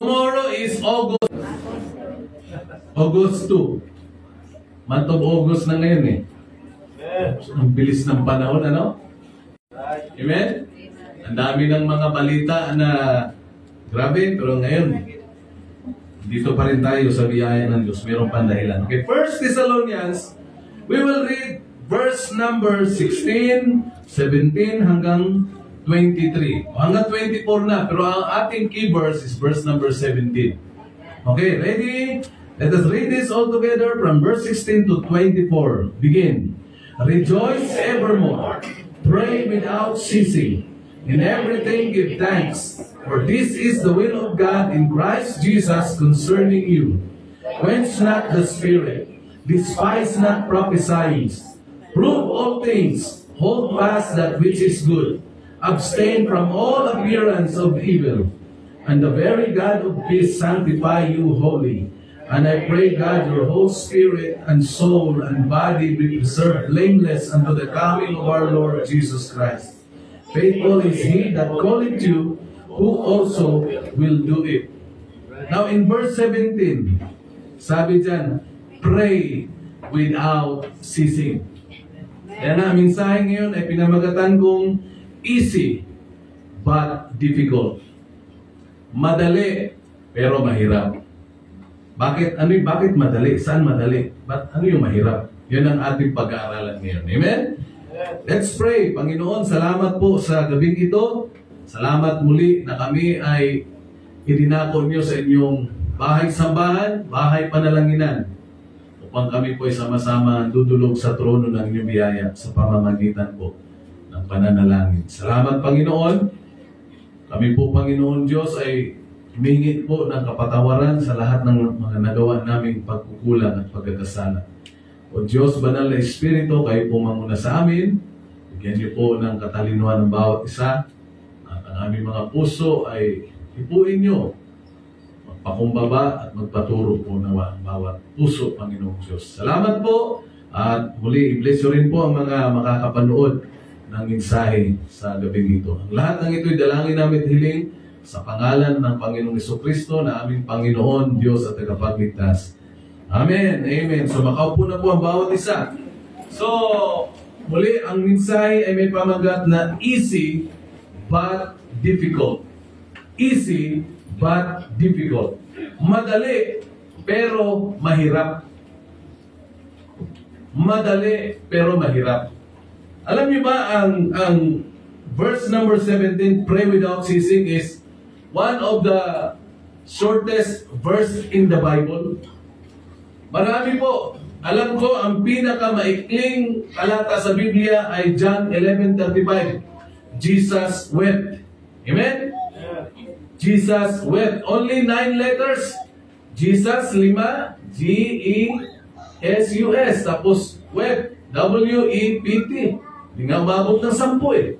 Tomorrow is August 2. Month of August na ngayon eh. Ang bilis ng panahon, ano? Amen? Ang dami ng mga balita na grabe, pero ngayon, dito pa rin tayo sa biyaya ng Diyos. Mayroon pang dahilan. Okay, 1 Thessalonians, we will read verse number 16, 17 hanggang 23. Hanggang 24 na, pero ang ating key verse is verse number 17. Okay, ready? Let us read this all together from verse 16 to 24. Begin. Rejoice evermore. Pray without ceasing. In everything give thanks, for this is the will of God in Christ Jesus concerning you. Quench not the spirit. Despise not prophesying. Prove all things. Hold fast that which is good. Abstain from all appearance of evil, and the very God of peace sanctify you wholly. And I pray God your whole spirit and soul and body be preserved blameless unto the coming of our Lord Jesus Christ. Faithful is he that calleth you, who also will do it. Now in verse 17, sabi dyan, pray without ceasing. Kaya na, mensahe ngayon ay pinamagatan kong easy but difficult. Madali pero mahirap. Bakit madali? Saan madali? Ano yung mahirap? Yan ang ating pag-aaralan ngayon. Amen? Let's pray. Panginoon, salamat po sa gabing ito. Salamat muli na kami ay idinako niyo sa inyong bahay-sambahan, bahay panalanginan, upang kami po ay sama-sama dudulog sa trono ng inyong biyaya sa pamamagitan po ng pananalangin. Salamat, Panginoon. Kami po, Panginoon Diyos, ay humingi po ng kapatawaran sa lahat ng mga nagawa naming pagkukulang at pagkakasala. O Diyos, banal na Espiritu, kayo po manguna sa amin. Bigyan niyo po ng katalinuhan ng bawat isa. At ang aming mga puso ay ipuin niyo. Magpakumbaba at magpaturo po nawa ang bawat puso, Panginoong Diyos. Salamat po. At muli, i-bless niyo rin po ang mga makakapanood ng mensahe sa gabing ito. Ang lahat ng ito'y dalangin namin hiling sa pangalan ng Panginoong Jesucristo na aming Panginoon, Diyos at tagapagligtas. Amen. Amen. So makaupo na po ang bawat isa. So, muli, ang mensahe ay may pamagat na easy but difficult. Easy but difficult. Madali pero mahirap. Madali pero mahirap. Alam niyo ba ang verse number 17, pray without ceasing, is one of the shortest verse in the Bible. Marami po. Alam ko, ang pinakamaikling talata sa Biblia ay John 11:35. Jesus wept. Amen? Jesus wept. Only 9 letters. Jesus, 5. G-E-S-U-S. Tapos wept. W-E-P-T. Hindi nga umabot ng 10 eh.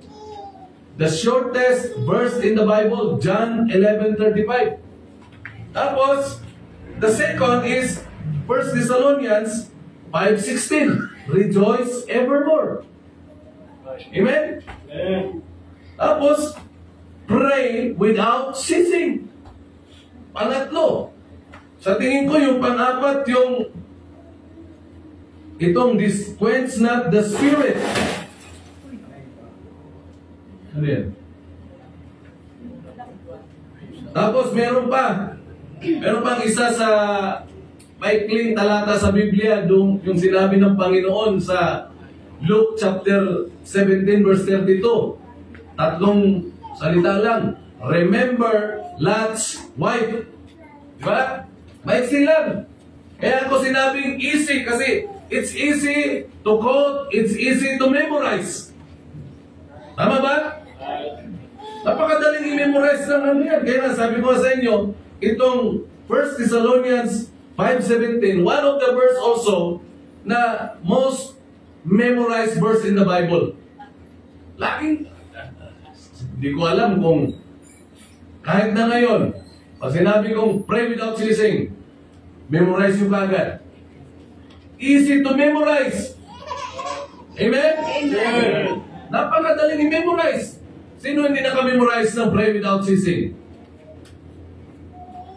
The shortest verse in the Bible, John 11:35. Tapos, the second is 1 Thessalonians 5:16. Rejoice evermore. Amen? Tapos, pray without ceasing. Pangatlo. Sa tingin ko, yung pang-apat, itong quench not the spirit. Ano yan? Tapos meron pang isa sa maikling talata sa Biblia, yung sinabi ng Panginoon sa Luke chapter 17 verse 32. Tatlong salita lang. Remember Lot's wife. Diba? Maiksi lang. Kaya ako sinabing easy kasi it's easy to quote, it's easy to memorize. Tama ba? Napakadaling i-memorize ng ano yan. Kaya nga, sabi ko sa inyo, itong 1 Thessalonians 5:17, one of the verse also na most memorized verse in the Bible. Laging, hindi ko alam kung kahit na ngayon, pag sinabi kong pray without ceasing, memorize yung kagad. Easy to memorize. Amen? Amen. Napakadaling i-memorize. Sino hindi naka-memorize ng pray without ceasing?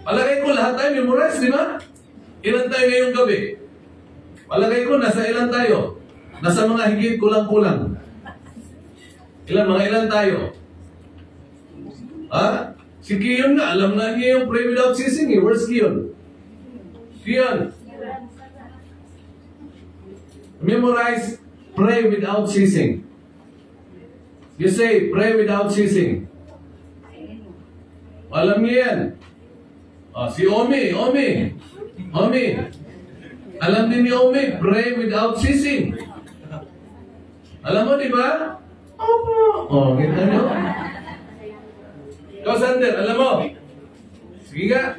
Palagay ko lahat tayo memorize, di ba? Ilan tayo ngayong gabi? Palagay ko nasa ilan tayo? Nasa mga higit kulang-kulang. Ilan tayo? Ha? Si Kiyon nga, alam na niya yung pray without ceasing eh. Where's Kiyon? Kiyon. Memorize, pray without ceasing. You say, pray without ceasing. Alam niya yan. Si Omi. Alam din ni Omi, pray without ceasing. Alam mo, di ba? Opo. Kita nyo? Ikaw, Sander, alam mo? Sige ka.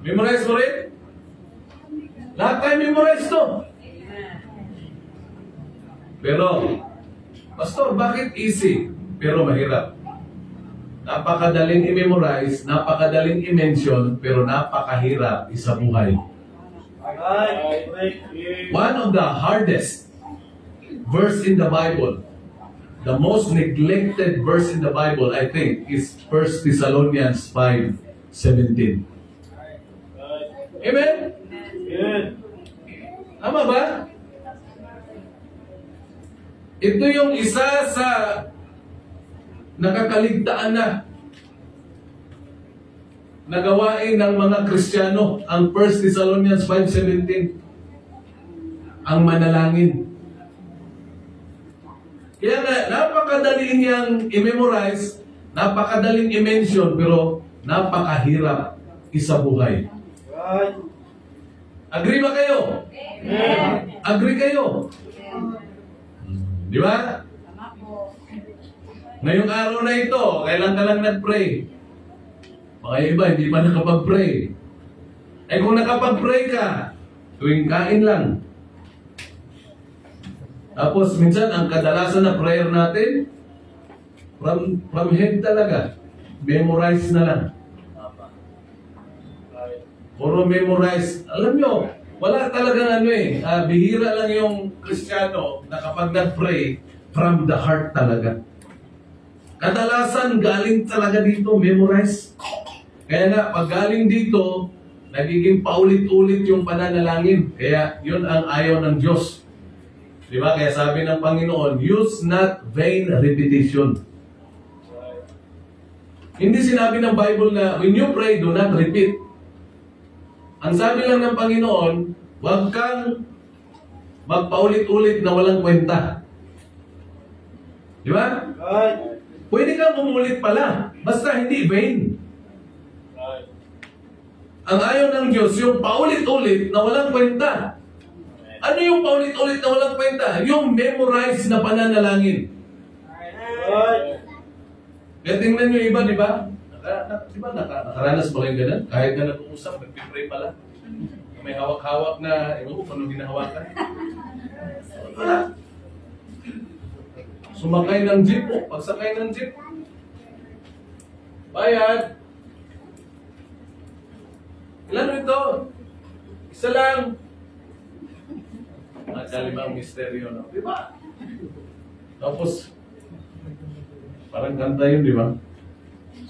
Memorize mo rin? Lahat tayo memorize to. Pero, Pastor, bakit easy pero mahirap? Napakadaling i-memorize, napakadaling i-mention, pero napakahirap isabuhay. One of the hardest verse in the Bible, the most neglected verse in the Bible, I think, is 1 Thessalonians 5:17. Amen? Tama ba? Ito yung isa sa nakakaligtaan na nagawain ng mga Kristiyano, ang 1 Thessalonians 5:17, ang manalangin. Kaya nga, napakadaling niyang i-memorize, napakadaling i-mention, pero napakahirap isabuhay. Agree ba kayo? Agree kayo? Di ba? Ngayong araw na ito, kailan ka lang nag-pray? Mga iba, hindi pa nakapag-pray. Kung nakapag-pray ka, tuwing kain lang. Tapos minsan, ang kadalasan na prayer natin, from head talaga. Memorize na lang. Puro memorize. Alam nyo, wala talagang bihira lang yung Kristiyano na kapag nag-pray, from the heart talaga. Kadalasan, galing talaga dito, memorize. Kaya nga, pag galing dito, nagiging paulit-ulit yung pananalangin. Kaya, yun ang ayaw ng Diyos. Di ba? Kaya sabi ng Panginoon, use not vain repetition. Hindi sinabi ng Bible na, when you pray, do not repeat. Ang sabi lang ng Panginoon, huwag kang magpaulit-ulit na walang kwenta. Di ba? Pwede kang umulit pala, basta hindi vain. Ang ayaw ng Diyos, yung paulit-ulit na walang kwenta. Ano yung paulit-ulit na walang kwenta? Yung memorize na pananalangin. Kaya tingnan nyo iba, di ba? Di ba nakaranas ba kayo ganun? Kahit na nag-uusap, nag-pray pala. May hawak-hawak na, ewan ko paano ginahawakan. Wala. Sumakay ng jeep, pagsakay ng jeep. Bayad. Ilan ito? Isa lang. Nakalimang misteryo, no? Di ba? Tapos, parang kanta yun, di ba?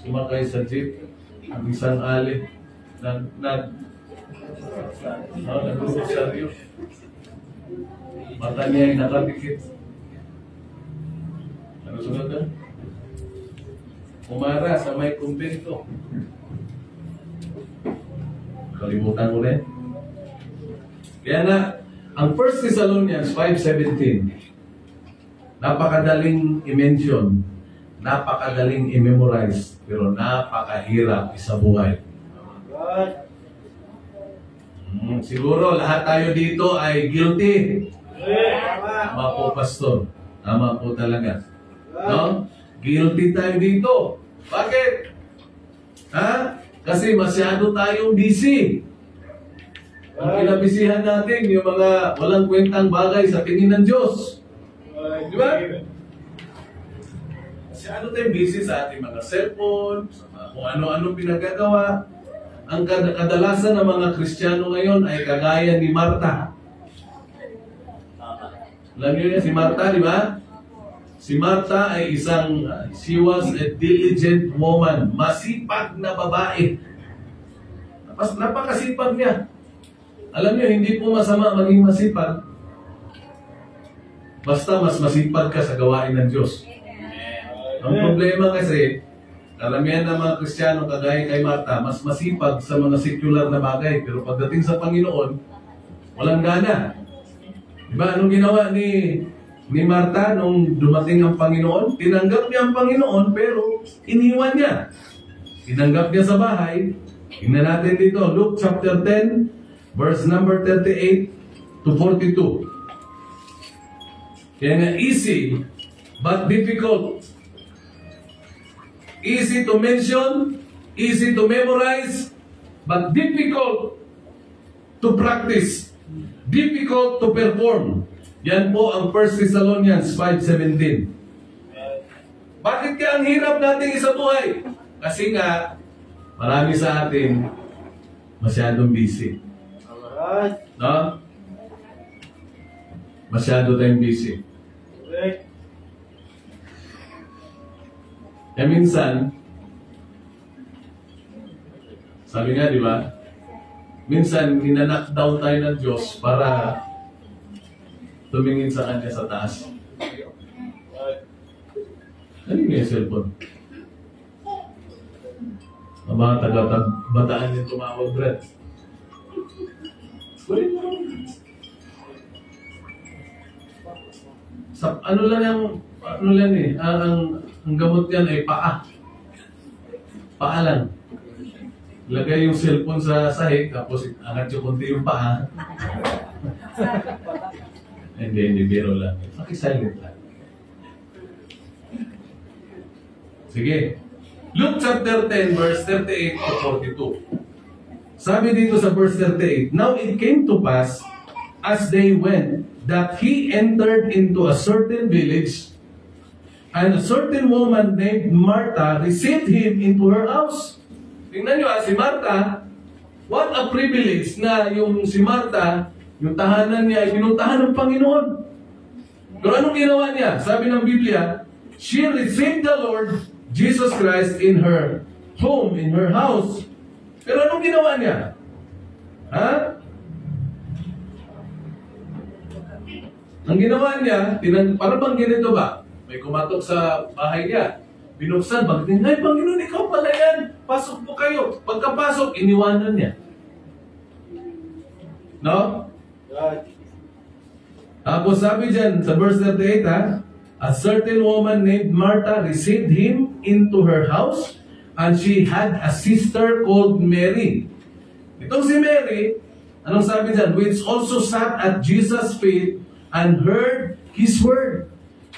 Sumakay sa jeep, ang isang ali, nag-rosaryo. Mata niya ay nakadikit. Ano sunod na? Umara sa may kumbento. Kalimutan mo rin. Kaya na, ang 1 Thessalonians 5:17, napakadaling i-mention, napakadaling i-memorize, pero napakahirap isabuhay. Siguro lahat tayo dito ay guilty. Tama po, Pastor. Tama po talaga. No? Guilty tayo dito. Bakit? Ha? Kasi masyado tayong busy. Ang kinabisihan natin yung mga walang kwentang bagay sa tingin ng Diyos. Di ba? Masyado tayong busy sa ating mga cellphone, sa mga kung ano-ano pinagagawa. Ang kadalasan ng mga Kristiyano ngayon ay kagaya ni Marta. Alam niyo niya si Marta, di ba? Si Martha ay she was a diligent woman. Masipag na babae. Napakasipag niya. Alam niyo, hindi po masama maging masipag. Basta mas masipag ka sa gawain ng Diyos. Ang problema kasi, karamihan ng mga Kristiyano kagaya kay Martha, mas masipag sa mga secular na bagay. Pero pagdating sa Panginoon, walang gana. Diba? Anong ginawa ni Martha nung dumating ang Panginoon? Tinanggap niya ang Panginoon, pero iniwan niya. Tinanggap niya sa bahay. Tingnan natin dito, Luke chapter 10, verse number 38 to 42. Kaya nga, easy but difficult. Easy to mention, easy to memorize, but difficult to practice. Difficult to perform. Yan po ang 1 Thessalonians 5:17. Bakit kaya ang hirap nating isabuhay? Kasi nga, marami sa atin masyadong busy. No? Masyado tayong busy. Kaya minsan, sabi nga, di ba? Minsan, ninanak down tayo ng Diyos para tumingin sa Kanya sa taas. Ano yung cellphone? Ang mga taga-bataan yung tumawag, Brad. Ano lang eh, ang gamot yan ay paa. Paa lang. Lagay yung cellphone sa sahig, tapos angat yung kunti yung paa. Hindi, biro lang. Pakisilent lang. Sige. Luke chapter 10, verse 38 to 42. Sabi dito sa verse 38, Now it came to pass, as they went, that he entered into a certain village, and a certain woman named Martha received him into her house. Tingnan nyo si Martha, what a privilege na yung si Martha, yung tahanan niya ay pinuntahan ng Panginoon. Pero anong ginawa niya? Sabi ng Biblia, she received the Lord Jesus Christ in her home, in her house. Pero anong ginawa niya? Ha? Ang ginawa niya, para bang ganito ba? May kumatok sa bahay niya. Binuksan, bakit ay Panginoon, ikaw pala yan. Pasok po kayo. Pagkapasok, iniwanan niya. No? Tapos sabi dyan, sa verse 38 ha, a certain woman named Martha received him into her house, and she had a sister called Mary. Itong si Mary, anong sabi dyan? Which also sat at Jesus' feet and heard His word.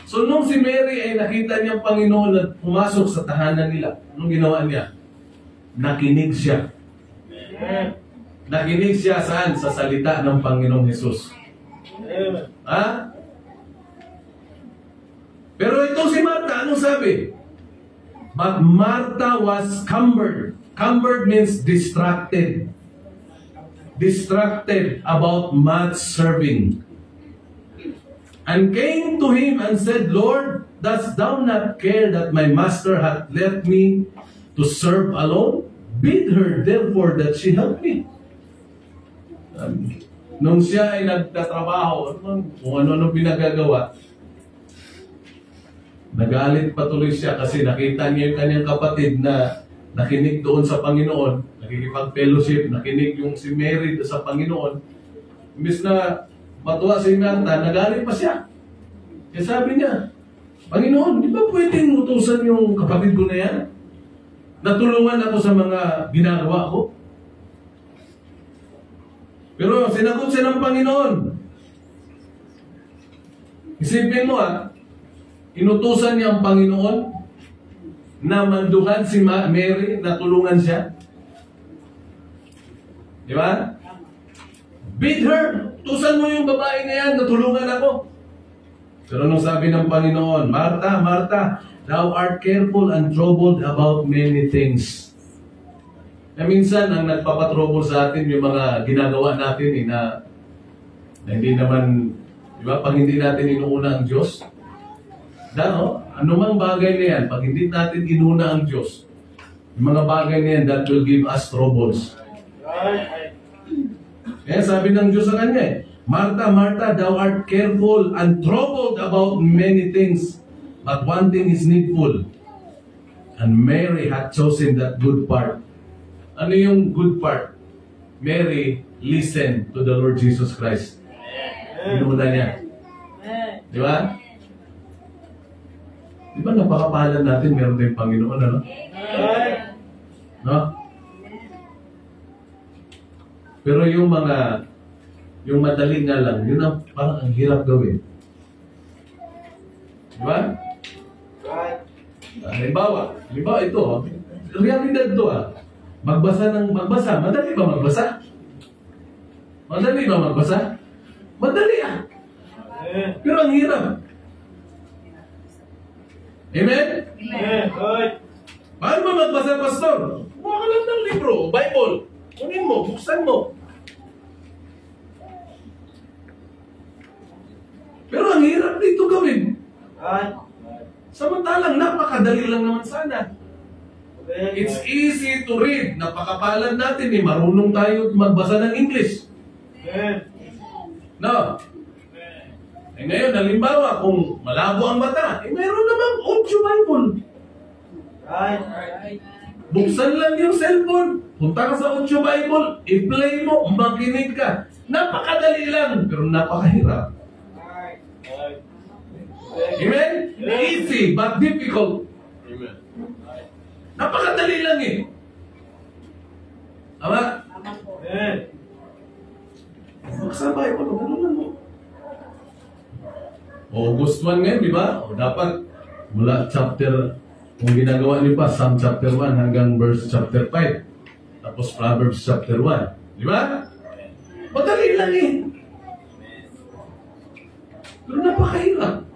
So nung si Mary ay nakita niyang Panginoon at pumasok sa tahanan nila, anong ginawa niya? Nakinig siya. Nakinig siya saan? Sa salita ng Panginoong Hesus. Ha? Pero itong si Martha, anong sabi? But Martha was cumbered. Cumbered means distracted. Distracted about much serving. And came to him and said, Lord, dost thou not care that my master hath left me to serve alone? Bid her therefore that she help me. Nung siya ay nagtatrabaho, kung ano-ano pinagagawa, nagalit patuloy siya kasi nakita niya yung kanyang kapatid na nakinig doon sa Panginoon, nakikipag-fellowship, nakinig yung si Mary sa Panginoon. Imbis na matuwa si Martha, nagalit pa siya. Kaya sabi niya, Panginoon, di ba pwedeng utusan yung kapatid ko na yan? Natulungan ako sa mga ginagawa ko. Pero sinagot siya ng Panginoon. Isipin mo inutusan niya ang Panginoon na mandukan si Mary, na tulungan siya. Di ba? Bid her, tusan mo yung babae na yan, natulungan ako. Pero nung sabi ng Panginoon, Martha, Martha, thou art careful and troubled about many things. Na minsan, ang nagpapatrouble sa atin, yung mga ginagawa natin na hindi naman, di ba, pag hindi natin inuuna ang Diyos, Anumang bagay na yan, pag hindi natin inuna ang Diyos, yung mga bagay na yan, that will give us troubles. Kaya sabi ng Diyos sa kanya, Martha, Martha, thou art careful and troubled about many things, but one thing is needful. And Mary had chosen that good part. Ano yung good part? Mary listened to the Lord Jesus Christ. Inuna niya. Di ba? Di ba napakapahalan natin meron tayong Panginoon, ano? No? Pero yung madali nga lang, yun ang parang ang hirap gawin. Di ba? Halimbawa ito, realidad to magbasa, madali ba magbasa? Madali ba magbasa? Madali Pero ang hirap. Amen? Amen. Paano ba magbasa, Pastor? Kuha ka lang ng libro, Bible. Kunin mo, buksan mo. Pero ang hirap dito gawin. Samantalang napakadali lang naman sana. It's easy to read. Napakapalad natin marunong tayo magbasa ng English. No? Ngayon, halimbawa, kung malabo ang mata, mayroon namang audio Bible. Buksan lang yung cellphone, punta ka sa audio Bible, i-play mo, makinig ka. Napakadali lang, pero napakahirap. Amen? Easy, but difficult. Amen. Napakadali lang Tama? Amen. Buksan Bible, ganun lang mo. August 1 ngayon, di ba? O dapat mula chapter, kung ginagawa niyo pa, Psalm chapter 1 hanggang verse chapter 5. Tapos Proverbs chapter 1. Di ba? Madali lang Pero napakahirap.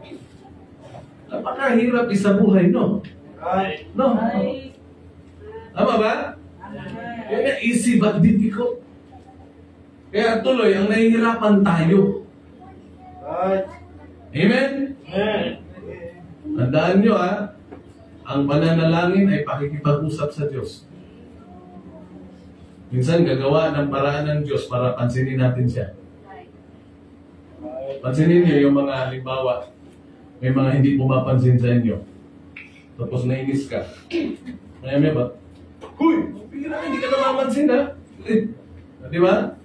Napakahirap isabuhay, no? No? Tama ba? Kaya easy but difficult. Kaya tuloy, ang nahihirapan tayo. Amen? Tandaan nyo ang pananalangin ay pakikipag-usap sa Diyos. Minsan gagawa ng paraan ng Diyos para pansinin natin siya. Pansinin niyo yung mga halimbawa, may mga hindi pumapansin sa inyo. Tapos nainis ka. May ba? Huy! Hindi ka namamansin Di ba?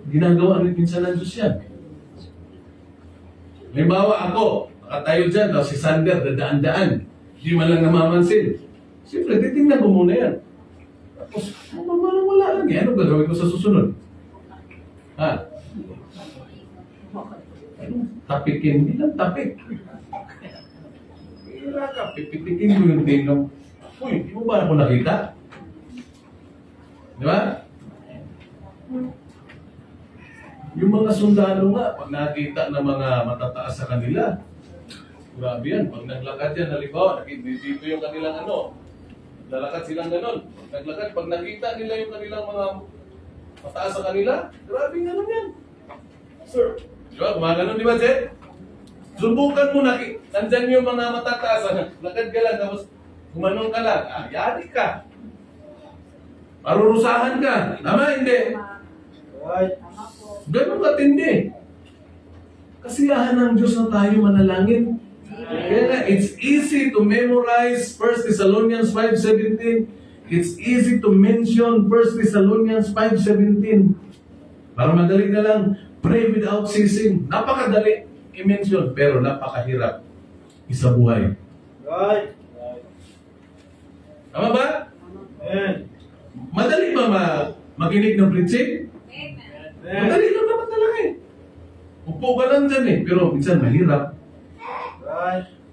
Ginagawa rin minsan ng Diyos yan. Halimbawa ako, nakatayo dyan, si Sander, dadaan-daan. Hindi man lang namamansin. Siyempre, titingnan ko muna yan. Tapos, wala lang Ano gagawin ko sa susunod? Tapikin. Hindi lang tapik. Hira ka, pipitikin mo yung tinong. Uy, di mo ba ako nakita? Di ba? Yung mga sundalo nga, pag nakita ng mga matataas sa kanila, grabe yan. Pag naglakad yan, halimbawa, dito yung kanilang lalakad silang ganon. Naglakad, pag nakita nila yung kanilang mga mataas sa kanila, grabe ganon yan. Sir, di ba? Gumaganon, di ba, Jet? Subukan mo, nandyan yung mga matataas. Lakad ka lang, tapos gumanon ka lang. Yari ka. Parurusahan ka. Tama, hindi? Ganun katindi. Kasiyahan ng Diyos na tayo manalangin. Kaya nga, it's easy to memorize 1 Thessalonians 5:17. It's easy to mention 1 Thessalonians 5:17. Para madali na lang, pray without ceasing. Napakadali i-mention, pero napakahirap isabuhay. Tama ba? Madali ba makinig ng preaching? Madali lang naman talaga Upo ka lang dyan pero minsan mahirap.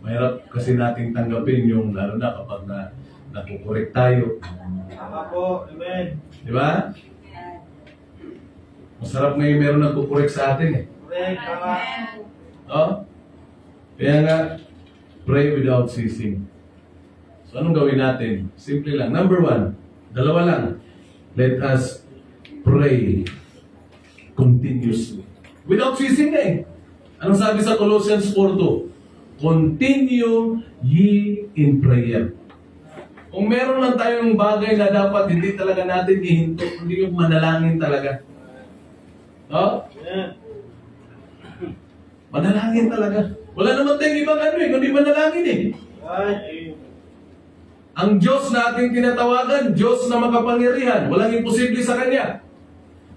Mahirap kasi nating tanggapin yung lalo na kapag nakukorek tayo. Tama po. Amen. Di ba? Masarap ngayon meron nagkukorek sa atin Correct. Tama. Kaya nga, pray without ceasing. So anong gawin natin? Simple lang. Number 1, dalawa lang. Let us pray continuously. Without ceasing Anong sabi sa Colossians 4:2? continue ye in prayer. Kung meron lang tayong bagay na dapat hindi talaga natin ihinto, hindi yung manalangin talaga. No? Amen. Manalangin talaga. Wala naman tayong ibang kundi manalangin eh. Right. Ang Diyos na ating tinatawagan, Diyos na makapangyarihan. Walang imposible sa Kanya.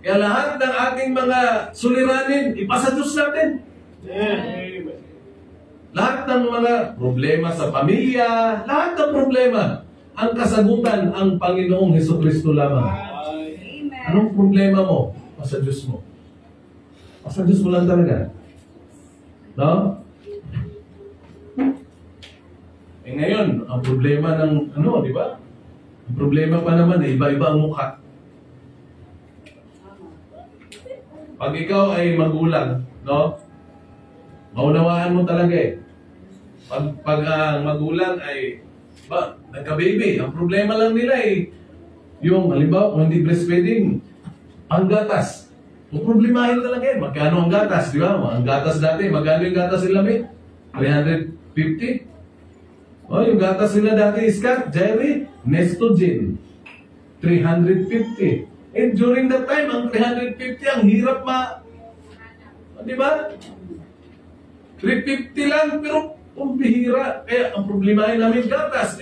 Kaya lahat ng ating mga suliranin, ipasa Diyos natin. Amen. Lahat ng mga problema sa pamilya, lahat ng problema, ang kasagutan, ang Panginoong Hesukristo lamang. Anong problema mo? Pasa Diyos mo. Pasa Diyos mo lang talaga. No? Eh ngayon, ang problema ng di ba? Ang problema pa naman iba-iba ang mukha. Pag ikaw ay magulang, no? Maunawaan mo talaga eh. Pag ang magulang ay nagka-baby, ang problema lang nila ay yung, halimbawa, kung hindi breastfeeding, ang gatas. Problemahin talaga yan. Magkano ang gatas, di ba? Ang gatas dati, magkano yung gatas nila, may? 350? Yung gatas nila dati, Scott, Jerry, Nestogen. 350. And during that time, ang 350, ang hirap di ba? 350 lang, pero bihira. Kaya ang problemahin namin gatas.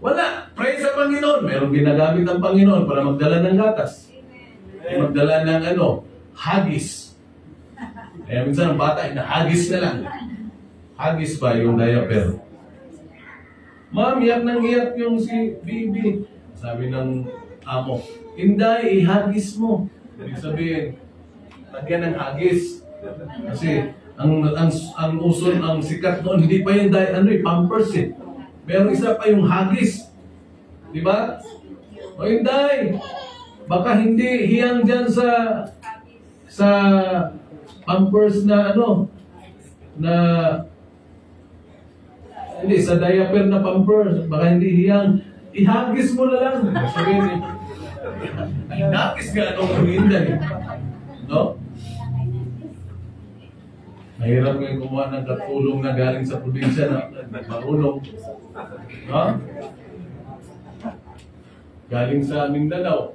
Wala. Praise sa Panginoon. Merong ginagamit ang Panginoon para magdala ng gatas. Magdala ng hagis. Kaya minsan ang bata, hagis na lang. Hagis pa yung diaper. Ma'am, iyak nang iyak yung si Bibi. Sabi ng amo, Inday, ihagis mo. Ibig sabihin, lagyan ng hagis. Kasi, ang uson, ang sikat noon, hindi pa yung pampers eh. Meron isa pa yung hagis. Di ba? O Inday, baka hindi hiyang dyan sa pampers na hindi, sa diaper na pampers, baka hindi hiyang, ihagis mo na lang. Sabihin ay nagis ka Inday. No? Mahirap ngayon kumuha ng katulong na galing sa probinsya na marunong. No? Galing sa Mindanao.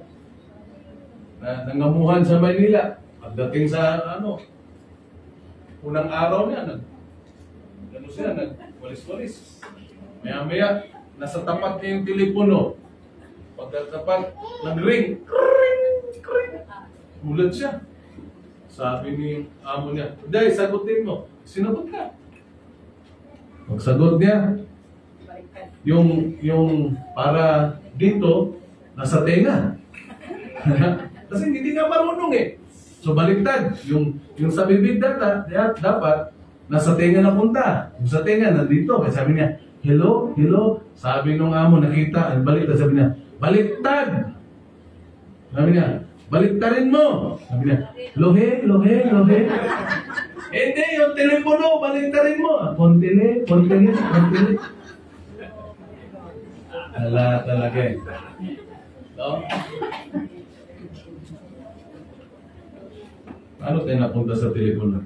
Nangamuhan sa Manila. Pagdating sa unang araw niya, nagwalis-walis. Maya-maya, nasa tapat niya yung telepono. Pagkatapat, nag-ring. Mulat siya. Sabi ni amo niya, Day, sagutin mo. Sinagot ka. Pagsagot niya, yung para dito, nasa tenga. Kasi hindi nga marunong eh. So baliktad, yung sa bibig dapat nasa tenga na punta. Yung sa tenga nandito. Kaya sabi niya, hello, hello. Sabi nung amo, nakita, baliktad. Sabi niya, baliktad. Sabi niya, baliktarin mo. Sabi niya, lohe, lohe, lohe. Hindi, yung telepono, baliktarin mo. Kontele, kontele, kontele. Ala talaga eh. No? Ano tayo napunta sa telepono?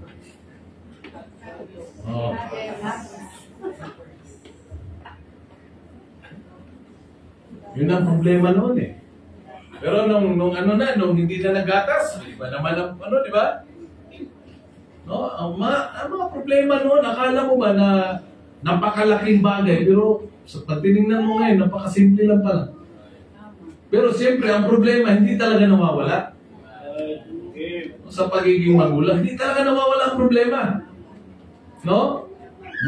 Oh. Yun ang problema noon eh. Pero nung hindi na nagatas, iba naman ang di ba? No, ang mga problema noon, akala mo ba na napakalaking bagay, pero sa pagtinignan mo ngayon, napakasimple lang pala. Pero siyempre, ang problema, hindi talaga nawawala. Sa pagiging magulang, hindi talaga nawawala ang problema. No?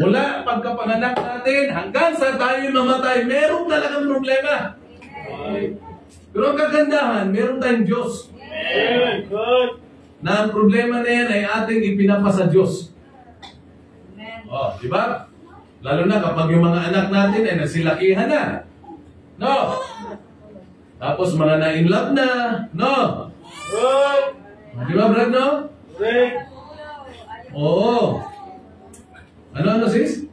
Mula pagkapanganak natin, hanggang sa tayo mamatay, meron talagang problema. Pero ang kagandahan, meron tayong Diyos. Na ang problema na yan ay ating ipinapasa Diyos. Oh, di ba? Lalo na kapag yung mga anak natin ay nasilakihan na. No? Tapos mga na-in-love na. No? Di ba, Brad, no? Oo. Ano, sis?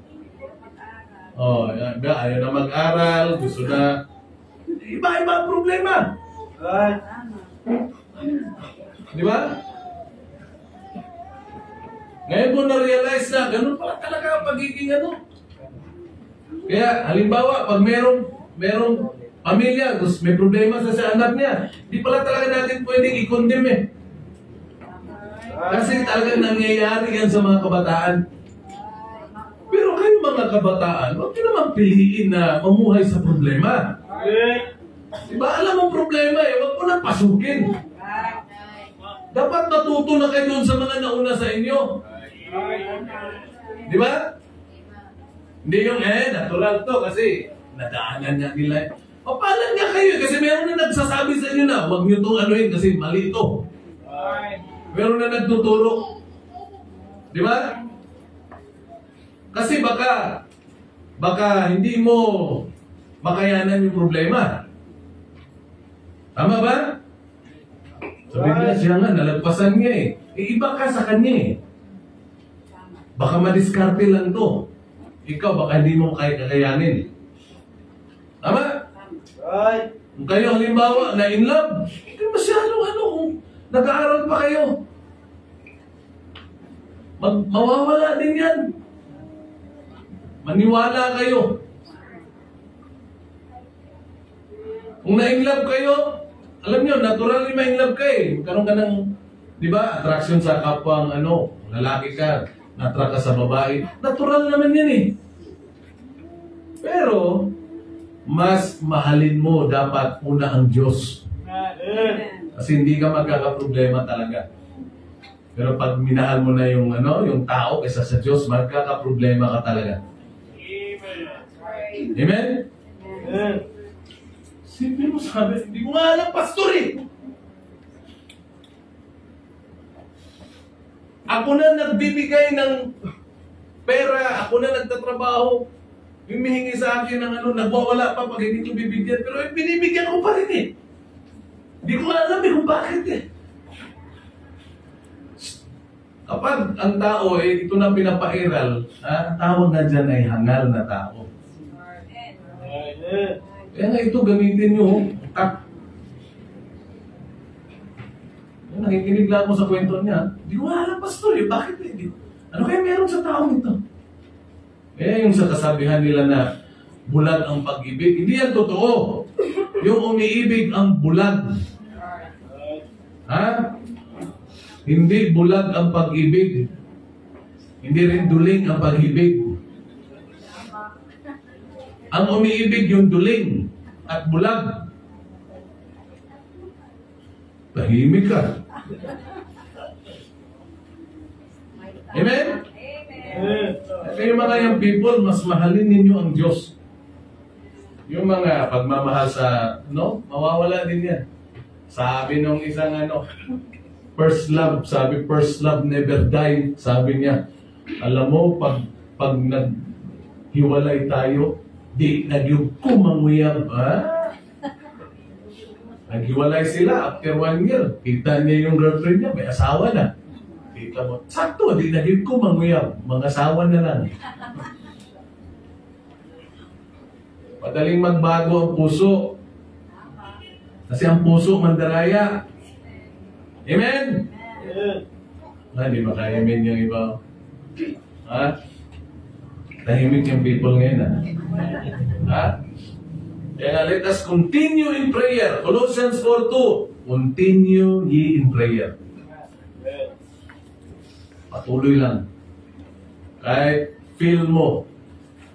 Oh, ayaw na mag-aral, gusto na. Iba-iba ang problema. Di ba? Ngayon mo na-realize na ganun pala talaga ang pagiging ano. Kaya halimbawa, pag merong pamilya, tapos may problema sa anak niya, di pala talaga natin pwedeng i-condemn eh. Kasi talagang nangyayari yan sa mga kabataan. Pero kayo mga kabataan, huwag nyo naman piliin na mamuhay sa problema. Diba alam ang problema eh, huwag mo nang pasukin. Dapat matuto na kayo doon sa mga nauna sa inyo. Di ba? Hindi yung natural to kasi nadaanan niya nila. Papalan niya kayo kasi meron na nagsasabi sa inyo na huwag niyo itong anuhin kasi mali ito. Meron na nagtuturo. Di ba? Kasi baka hindi mo makayanan yung problema. Tama ba? Sabi niya, siya nga, nalagpasan niya eh. Iba ka sa kanya eh. Baka madiskarte lang to. Ikaw, baka hindi mo kakayanin. Tama? Right. Kung kayo halimbawa na in love, hindi masyadong kung nag-aaral pa kayo. Mawawala din yan. Maniwala kayo. Kung na-in love kayo, alam nyo, natural yung ma-in love ka eh. Magkaroon ka ng, di ba, attraction sa kapwang lalaki ka, na-attract ka sa babae. Natural naman yan eh. Pero, mas mahalin mo dapat una ang Diyos. Kasi hindi ka magkakaproblema talaga. Pero pag minahal mo na yung tao kaysa sa Diyos, magkakaproblema ka talaga. Amen? Amen. Simple mo sabi, hindi mo nga alam, pastor eh. Ako na nagbibigay ng pera, ako na nagtatrabaho. Humihingi sa akin ng nagwawala pa pag hindi ko bibigyan. Pero binibigyan ko pa rin eh. Hindi ko alam kung bakit eh. Kapag ang tao ito na pinapairal, ang tawag na dyan ay hangal na tao. Amen. Kaya nga ito, gamitin nyo. Nakikinig lang ako sa kwento niya. Hindi ko alam, pastor eh. Bakit eh? Ano kaya meron sa tao nito? Kaya yung sa kasabihan nila na bulag ang pag-ibig, hindi yan totoo. Yung umiibig ang bulag. Ha? Hindi bulag ang pag-ibig. Hindi rin duling ang pag-ibig. Ang umiibig yung duling at bulag. Tahimik ka. Amen? Amen. Kaya mga young people, mas mahalin ninyo ang Diyos. Yung mga pagmamahal sa, mawawala din yan. Sabi nung isang first love, first love never die. Sabi niya, alam mo, pag naghiwalay tayo, di nagyugkumanguyab. Naghiwalay sila after 1 year. Kita niya yung girlfriend niya, may asawa na. Kita mo, sakto, di nagyugkumanguyab. Mga asawa na lang. Madaling magbago ang puso. Kasi ang puso mandaraya. Amen? Amen. Hindi maka-amen yung iba. Ha? Tahimik yung people ngayon, ha? Kaya let us continue in prayer. Colossians 4:2. Continue ye in prayer. Patuloy lang. Kahit feel mo.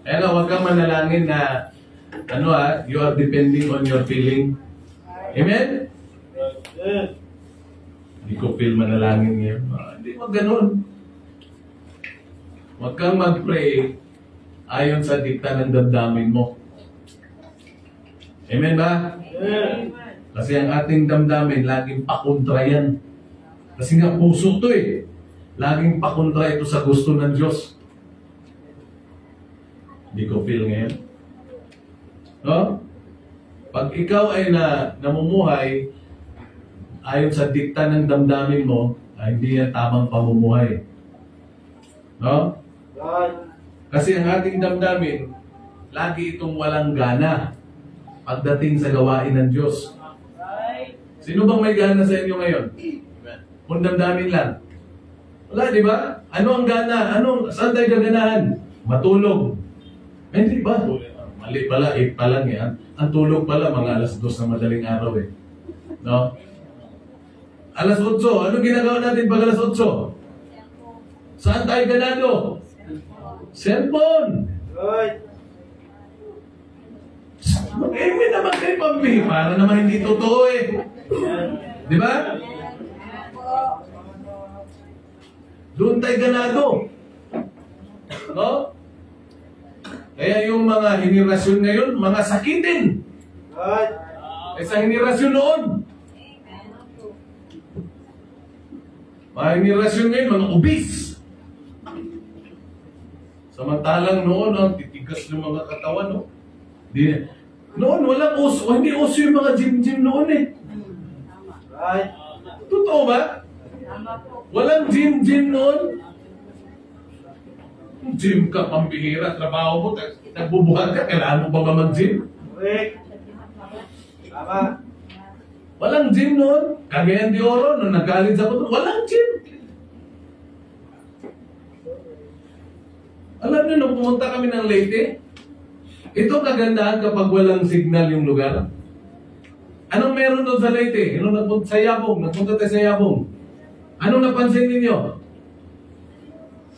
Kaya nga, huwag kang manalangin na you are depending on your feeling. Amen? Amen. Hindi ko feel manalangin ngayon. Hindi mo ganun. Huwag kang mag-pray ayon sa dikta ng damdamin mo. Amen ba? Amen. Kasi ang ating damdamin, laging pakontra yan. Kasi nga puso to eh. Laging pakontra ito sa gusto ng Diyos. Hindi ko feel ngayon. No? Pag ikaw ay namumuhay ayon sa dikta ng damdamin mo, ay hindi yan tamang pamumuhay. No? Right. Kasi ang ating damdamin, lagi itong walang gana pagdating sa gawain ng Diyos. Sino bang may gana sa inyo ngayon? Kung damdamin lang. Wala, di ba? Ano ang gana? Saan tayo gaganahan? Matulog. Eh, hindi ba? Mali pala, 8 pa lang yan. Ang tulog pala, mga alas 2 ng madaling araw eh. No? Alas 8, ano ginagawa natin pag alas 8? Saan tayo ganado? Cellphone! Right. Mag-eme naman kayo, Pambi. Para naman hindi totoo eh. Di ba? Doon tayo ganado. No? Kaya yung mga henerasyon ngayon, mga sakitin. Right. Eh sa henerasyon noon. Mga henerasyon ngayon, mga obese. Samantalang noon, ang titigas ng mga katawan, no? Noon, walang uso. Hindi uso yung mga gym-gym noon eh. Right. Totoo ba? Walang gym-gym noon. Gym ka, pambihira, trabaho mo, nagbubuhat ka, kailangan mo ba ba mag-gym? Correct. Tama. Walang gym noon. Cagayan de Oro, nung nag-college ako, walang gym. Alam niyo, nung pumunta kami ng Leyte, ito kagandahan kapag walang signal yung lugar. Anong meron doon sa Leyte? Nagpunta tayo sa Yabong. Anong napansin ninyo?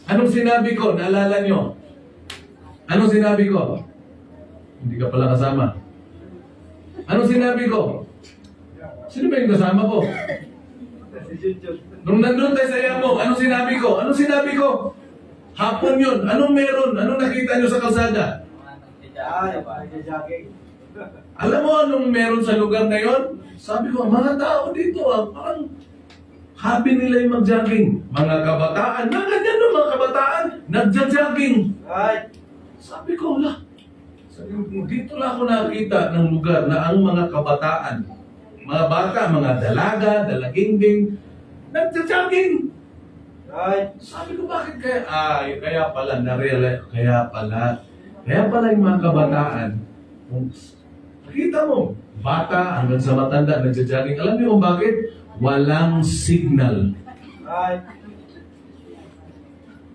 Anong sinabi ko? Naalala nyo? Anong sinabi ko? Hindi ka pala kasama. Anong sinabi ko? Sino ba yung kasama ko? Nung nandun tayo sa Yabong, anong sinabi ko? Anong sinabi ko? Hapon yun. Anong meron? Anong nakita nyo sa kalsada? Alam mo anong meron sa lugar na yon? Sabi ko, mga tao dito, parang hobby nila yung mag-jogging. Mga kabataan, na ganyan no, mga kabataan, nagja-jogging. Right. Sabi ko, wala. Sabi ko, dito lang ako nakita ng lugar na ang mga kabataan, mga bata, mga dalaga, dalaginding, nagja-jogging. Right. Sabi ko, bakit kaya? Kaya pala, na-realize, kaya pala yung mga kabataan, kung nakita mo, bata hanggang sa matanda, nagja-jogging. Alam niyo kung bakit? Walang signal. Right.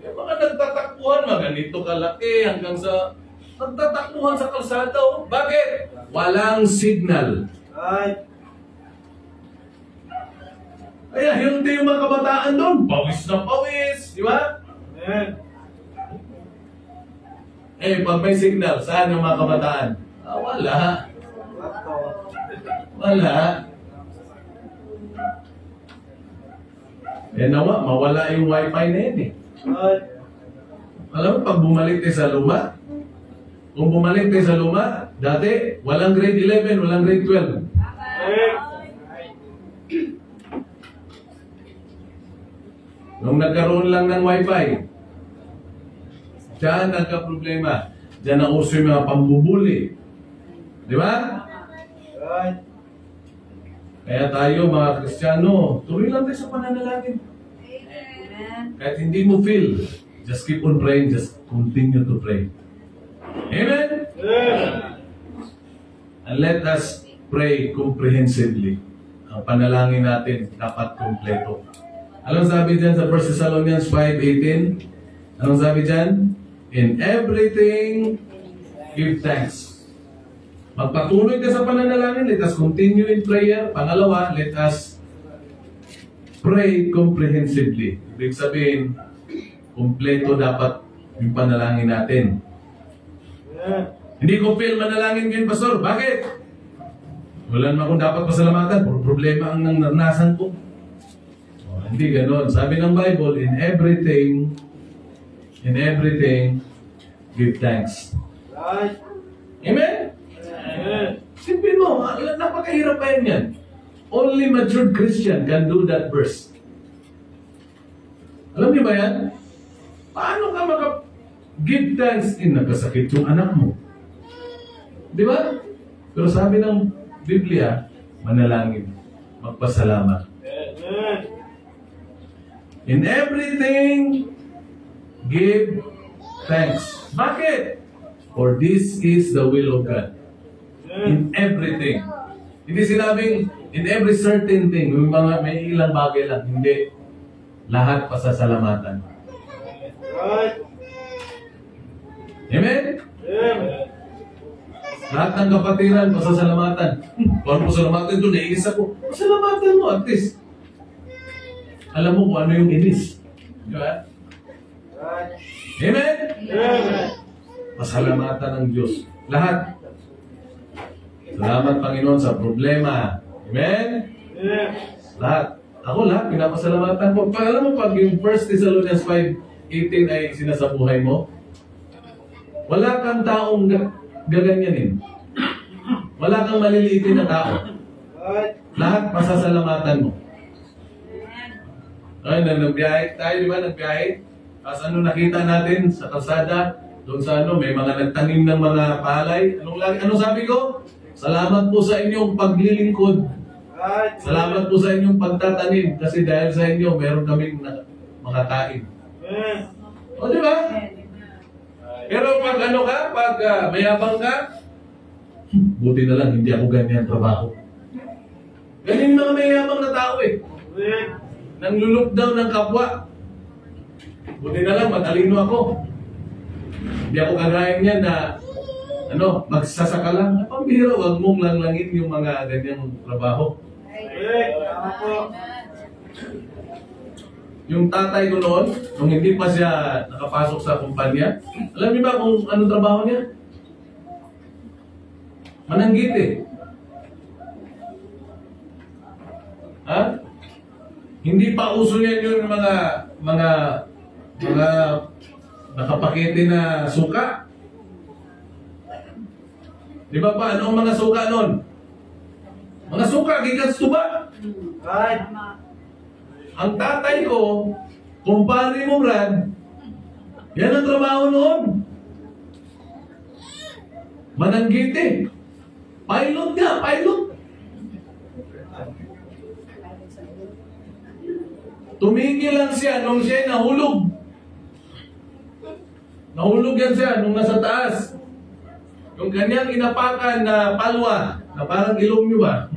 Yung mga nagtatakbuhan, mga ganito kalaki, hanggang sa nagtatakbuhan sa kalsada. Oh. Bakit? Walang signal. Right. Kaya hindi yung mga kabataan doon. Pawis na pawis. Di ba? Amen. Eh, pag may signal, saan yung mga kabataan? Wala. Wala. Eh nawa, mawala yung wifi na yun eh. Right. Alam mo, pag bumalik tayo sa luma, kung bumalik tayo sa luma, dati, walang grade 11, walang grade 12. Correct. Nung nagkaroon lang ng wifi, diyan nagka-problema. Diyan ang uso yung mga pambubuli. Di ba? Right. Kaya tayo, mga Kristiyano, tuloy lang tayo sa pananalangin. Kahit hindi mo feel, just keep on praying, just continue to pray. Amen? Amen. And let us pray comprehensively. Ang panalangin natin dapat kompleto. Anong sabi dyan sa 1 Thessalonians 5:18? Anong sabi dyan? In everything, give thanks. Magpatuloy ka sa pananalangin. Let us continue in prayer. Pangalawa, let us pray comprehensively. Ibig sabihin, kompleto dapat yung panalangin natin. Amen. Hindi ko feel manalangin ngayon, Pastor. Bakit? Wala naman akong dapat pasalamatan. Puro problema ang naranasan ko. Hindi ganon. Sabi ng Bible, in everything, give thanks. Right. Amen? Amen. Simple mo, napakahirap pa yan. Only matured Christian can do that verse. Alam niyo ba yan? Paano ka maka-give thanks in nagkasakit yung anak mo? Di ba? Pero sabi ng Biblia, manalangin, magpasalamat. Amen. In everything, give thanks. Bakit? For this is the will of God. In everything. Hindi sinabing in every certain thing, may ilang bagay lang. Hindi. lahat pasasalamatan. Right. Amen? Amen. Lahat ng kapatiran, pasasalamatan. Kung ano pasalamatan doon, naiinis ako. Pasalamatan mo at least. Alam mo kung ano yung inis. Di ba? Right. Amen? Amen. Pasalamatan ng Diyos. Lahat. Salamat Panginoon sa problema. Amen? Amen. Lahat. Ako lahat, pinapasalamatan ko. Alam mo pag yung 1 Thessalonians 5:18 ay sinasabuhay mo, wala kang taong gaganyanin. Wala kang maliliitin na tao. Right. Lahat pasasalamatan mo. Ay, nagbiyahe tayo, di ba? Nagbiyahe. Tapos ano nakita natin sa kalsada, doon sa ano, may mga nagtanim ng mga palay. Anong sabi ko? Salamat po sa inyong paglilingkod. Right. Salamat po sa inyong pagtatanim. Kasi dahil sa inyo, meron kaming makakain. Amen. O, di ba? Pero pag ano ka, pag mayabang ka, buti na lang, hindi ako ganyan trabaho. Ganyan mga mayabang na tao eh. Amen. Nang lulukdaw ng kapwa. Buti na lang, matalino ako. Hindi ako kagaya niyan na magsasaka lang. Pambihira, huwag mong langlangin yung mga ganyang trabaho. Amen. Tama po. Yung tatay ko noon, nung hindi pa siya nakapasok sa kumpanya, alam niyo ba kung anong trabaho niya? Mananggit eh. Ha? Hindi pa uso yan yung mga nakapakete na suka. Di ba pa? Ano ang mga suka noon? Mga suka, gigas tuba. Right. Ang tatay ko, kumpare mo Brad, yan ang trabaho noon. Mananggiti. Pilot nga, pilot. Tumigil lang siya nung siya nahulog. Nahulog yan siya nung nasa taas. Yung kanyang inapakan na palwa, na parang ilong nyo ba?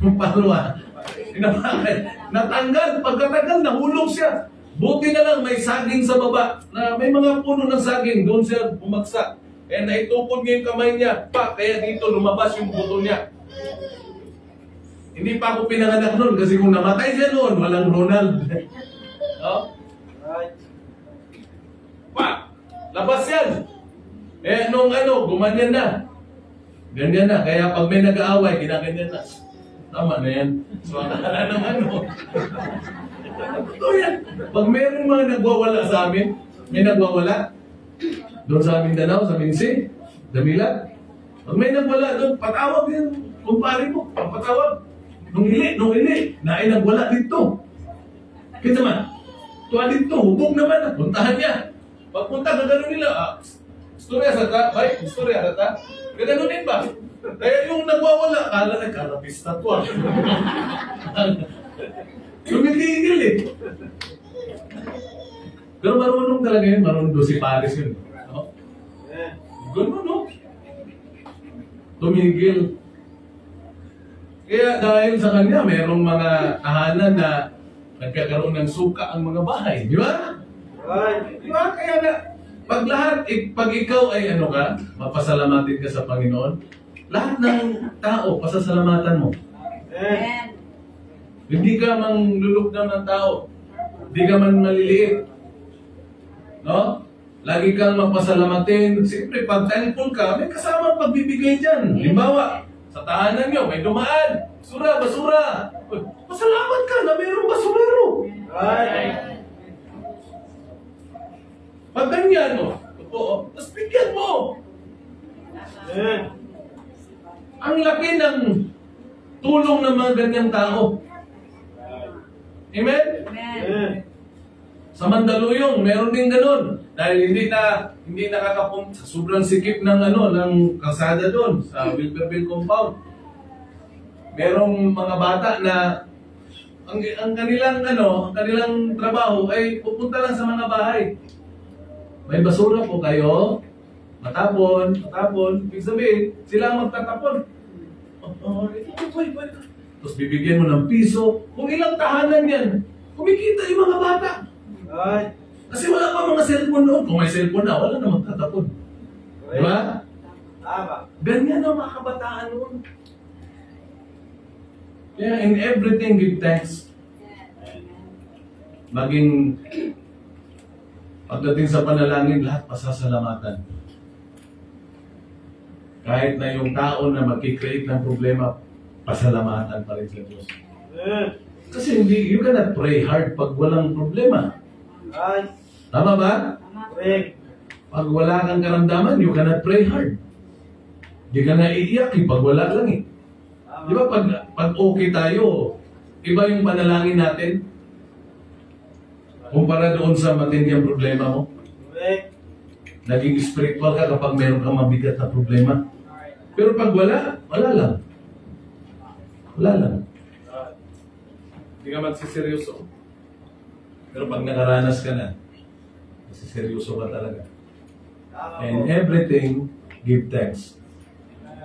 Yung palwa. Inapakan. Natanggal. Pagkatagal, nahulog siya. Buti na lang may saging sa baba. Na may mga puno ng saging. Doon siya bumagsak. Kaya naitukod niya yung kamay niya. Kaya dito lumabas yung buto niya. Hindi pa ako pinanganak noon kasi kung namatay siya noon, walang Ronald. No? Right. Labas yan. Nung gumanyan na. Ganyan na. Kaya pag may nag-aaway, ginaganyan na. Tama na yan. So, akala ng Ito yan. Pag mayroong mga nagwawala sa amin, may nagwawala, doon sa aming Mindanao, sa Minsi, Damilat, pag may nagwala doon, patawag yan. Kumpare mo, patawag. Nung ili, na ay nagwala dito. Kita man, tuwa dito, hubog naman, puntahan niya. Pagpunta, gano'n nila, istorya sa ta, istorya sa ta, gano'n ba? Kaya yung nagwawala, kala na karapista to. Tumitigil eh. Pero marunong talaga yun, marunong doon si Paris yun. No? Gano'n, no? Tumigil. Kaya dahil sa kanya, mayroong mga tahanan na nagkakaroon ng suka ang mga bahay. Di ba? Right. Di ba? Kaya na, pag lahat, pag ikaw ay mapasalamatin ka sa Panginoon, lahat ng tao, pasasalamatan mo. Amen. Hindi ka manglulukdaw ng tao. Hindi ka man maliliit. No? Lagi kang mapasalamatin. Siyempre, pag thankful ka, may kasamang pagbibigay dyan. Halimbawa, sa tahanan nyo, may dumaan. Basura. Pasalamat ka na mayroong basurero. Right. Pag ganyan mo, tapos bigyan mo. Amen. Ang laki ng tulong ng mga ganyang tao. Amen? Amen. Sa Mandaluyong, meron din ganun. Dahil hindi nakakapunta sa sobrang sikip ng ng kalsada doon sa Wilberville compound. Merong mga bata na ang kanilang trabaho ay pupunta lang sa mga bahay. May basura po kayo, matapon. Ibig sabihin, sila ang magtatapon. Tapos bibigyan mo ng piso. Kung ilang tahanan yan, Kumikita yung mga bata. Right. Kasi wala pa mga cellphone noon. Kung may cellphone na, wala namang tatapon. Di ba? Tama. Ganyan ang mga kabataan noon. Kaya in everything, give thanks. Maging pagdating sa panalangin, lahat pasasalamatan. Kahit na yung tao na magkikreate ng problema, pasalamatan pa rin sa Diyos. Amen. Kasi you cannot pray hard pag walang problema. Right. Tama ba? Correct. Pag wala kang karamdaman, you cannot pray hard. Di ka na iiyak pag wala lang eh. Tama. Di ba pag okay tayo, iba yung panalangin natin? Kumpara doon sa matinding problema mo. Correct. Naging spiritual ka kapag meron kang mabigat na problema. Pero pag wala, wala lang. Wala lang. Hindi ka magsiseryoso. Pero pag nakaranas ka na, magsiseryoso ka talaga. Tama And po. everything, give thanks.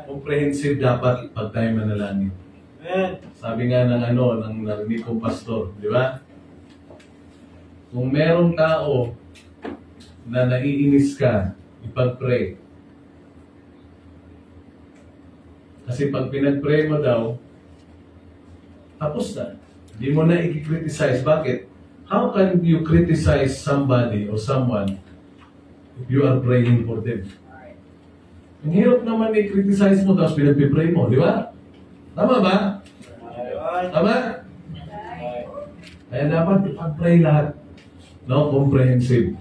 Comprehensive dapat pag tayo manalangin. Amen. Sabi nga ng narinig kong pastor, di ba? Kung merong tao na naiinis ka, ipag-pray. Kasi pag pinag-pray mo daw, tapos na. Hindi mo na i-criticize. Bakit? How can you criticize somebody or someone if you are praying for them? Ang hirap naman i-criticize mo tapos pinag-pray mo, di ba? Tama ba? Right. Tama? Kaya dapat ipag-pray lahat. No? Comprehensive.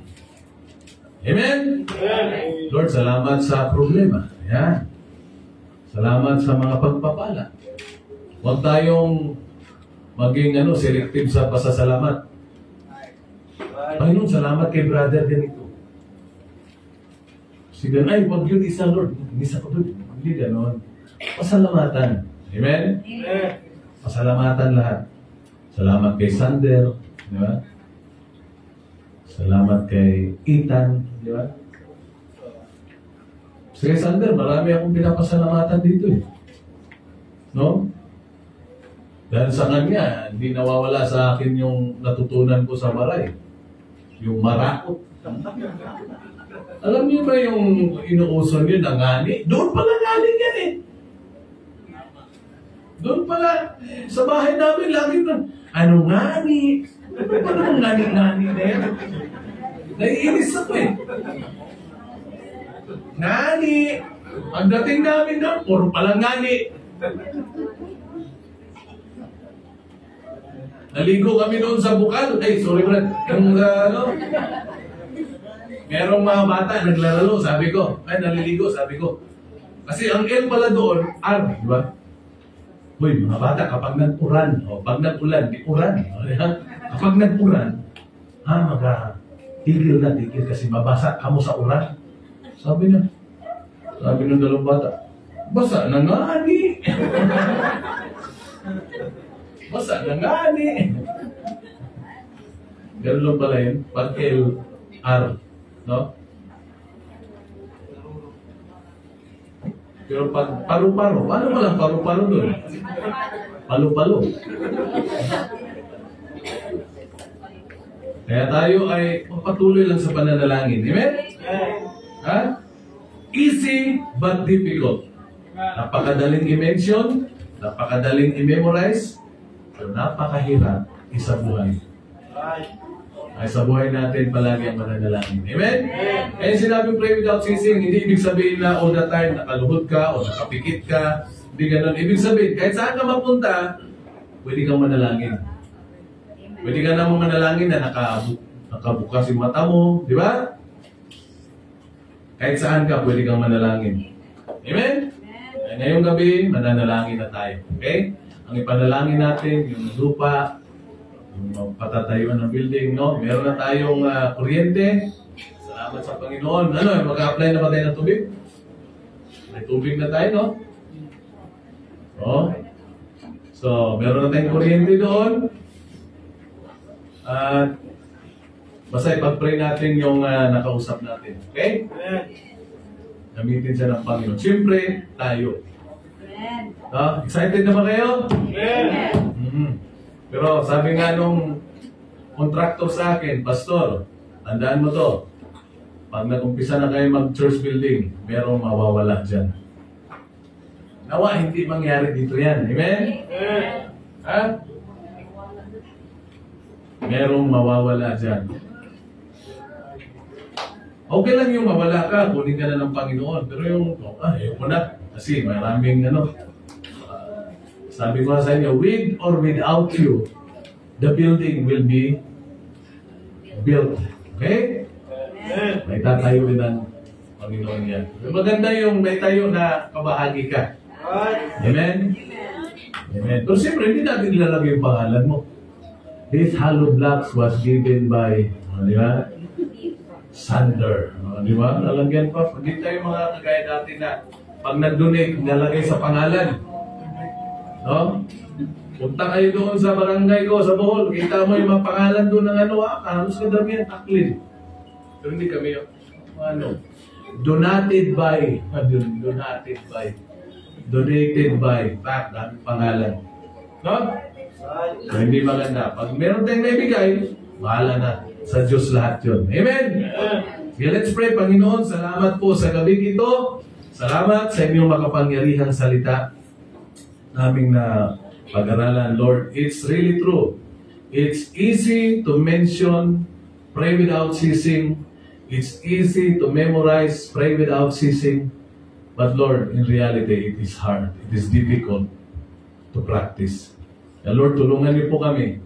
Amen? Amen. Lord, salamat sa problema. Yan. Salamat sa mga pagpapala. Huwag tayong maging selective sa pasasalamat. Right. Panginoon, salamat kay brother ganito. Sige, ay, wag yun isa, Lord. Isa ko doon. Hindi ganon. Pasalamatan. Amen? Amen. Pasalamatan lahat. Salamat kay Sander. Di ba? Salamat kay Ethan. Di ba? Sige, Sander, marami akong pinapasalamatan dito eh. No? Dahil sa kanya, hindi nawawala sa akin yung natutunan ko sa Maray. Yung marakot. Alam niyo ba yung inuuso niyo na ngani? Doon pala galing yan eh. Doon pala, sa bahay namin, lagi na, ano ngani? Ano ba naman ngani-ngani na yan? Naiinis ako eh. Ngani! Ang dating namin na, puro pala ngani. Naligo kami doon sa bukal. Ay, sorry Brad. Yung merong mga bata naglalaro, sabi ko. Ay, naliligo, sabi ko. Kasi ang L pala doon, R, di ba? Uy, mga bata, kapag nag-uran, o pag nag-ulan, di uran. Kapag nag-uran, tigil na, tigil kasi mabasa kamo sa uran. Sabi niya, sabi ng dalawang bata, basa na nga ni. Basa na nga ni. Ganun lang pala yun. Pag L, R, no? Pero pag paru-paro, paano mo lang paru-paro doon? Palu-palo. Kaya tayo ay patuloy lang sa pananalangin. Amen? Ha? Easy but difficult. Napakadaling i-mention, napakadaling i-memorize, pero napakahirap isabuhay. Right. Ay sa buhay natin palagi ang mananalangin. Amen? Kaya sinabing pray without ceasing, hindi ibig sabihin na all the time nakaluhod ka o nakapikit ka. Hindi ganun. Ibig sabihin, kahit saan ka mapunta, pwede kang manalangin. Pwede ka namang manalangin na nakabukas yung mata mo. Di ba? Kahit saan ka, pwede kang manalangin. Amen? Kaya ngayong gabi, mananalangin na tayo. Okay? Ang ipanalangin natin, yung lupa, yung patatayuan ng building, no? Meron na tayong kuryente. Salamat sa Panginoon. Ano, mag-apply na ba tayo ng tubig? May tubig na tayo, no? Oh. So, meron na tayong kuryente doon. At basta ipag-pray natin yung nakausap natin. Okay? Amen. Gamitin siya ng Panginoon. Siyempre, tayo. Amen. Excited na ba kayo? Amen. Mhm. Pero sabi nga nung contractor sa akin, pastor, tandaan mo to, pag nag-umpisa na kayo mag-church building, merong mawawala dyan. Nawa, hindi mangyari dito yan. Amen? Ha? Merong mawawala dyan. Okay lang yung mawala ka, kunin ka na ng Panginoon. Pero yung, ayoko na. Kasi maraming sabi ko sa inyo, with or without you, the building will be built. Okay? May tatayo din ng Panginoon yan. Maganda yung may tayo na kabahagi ka. Amen? Amen. Pero siyempre, hindi natin ilalagay yung pangalan mo. This hollow blocks was given by, di ba? Sander. Di ba? Lalagyan pa. Hindi tayo mga kagaya dati na pag nag-donate, nalagay sa pangalan. No? Punta kayo doon sa barangay ko, sa Bohol. Kita mo yung mga pangalan doon ng halos kadami yan, taklin. Pero hindi kami yung, donated by, donated by, dami pangalan. No? So, hindi maganda. Pag meron tayong naibigay, bahala na. Sa Diyos lahat yun. Amen? Okay, let's pray. Panginoon, salamat po sa gabi ito. Salamat sa inyong makapangyarihang salita naming na pag-aralan. Lord, it's really true. It's easy to mention, pray without ceasing. It's easy to memorize, pray without ceasing. But Lord, in reality, it is hard. It is difficult to practice. And Lord, tulungan niyo po kami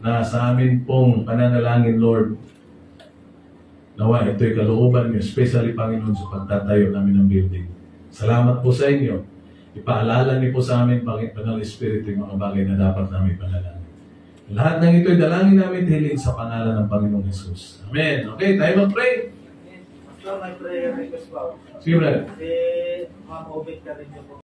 na sa amin pong pananalangin, Lord, nawa ito'y kalooban niyo, especially Panginoon sa pagtatayo namin ng building. Salamat po sa inyo. Ipaalala niyo po sa amin, Banal Espiritu, yung mga bagay na dapat namin panalangin. Lahat ng ito'y dalangin namin hiling sa pangalan ng Panginoong Jesus. Amen. Okay, tayo mag-pray. Pastor, may prayer request pa. Sige, brother. Si Ma'am Obed ka rin niyo po